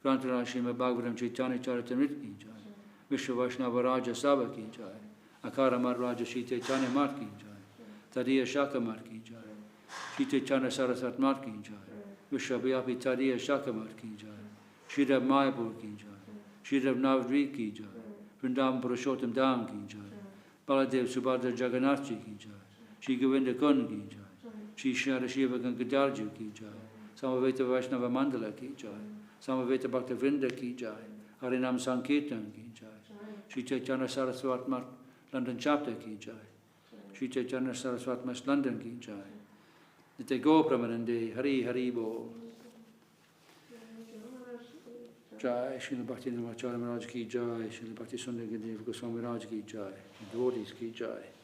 Grantaraj Srimad Bhagavatam Chaitanya Charitamrita Ki Jai. Vishwa Vaishnava Raja Sabha Ki Jai. Akara Mat Raja Shri Chaitanya Mat Ki Jai. Tadiya Shaka Mat Ki Jai. Shri Chaitanya Sarasat Mat Ki Jai. Vishwa Vyapi Tadiya Shaka Mat Ki Jai. Shri Rav Mayapur Ki Jai. Shri Rav Navadvip Ki Jai. Vrindavan Purushottam Dham Ki Jai. Baladev Subhadra Jagannath Ji Ki Jai. Shri Govinda Kun Ki Jai. Shri Shri Shiva Gangadharji Ki Jai. Samaveta Vaishnava Mandala Ki Jai. Samaveta Bhakta Vrinda Ki Jai. Harinam Sankirtan Ki Jai. Shri Chaitanya Saraswat Mat London Chapter Ki Jai. Shri Chaitanya Saraswat Mas London Ki Jai. Nitya Go Pramanande Hari Hari Bo. Jai Srila Bhakti Nirmalacharya Maharaj Ki Jai. Srila Bhakti Sundar Giridhari Goswami Maharaj Ki Jai. Devotees Ki Jai.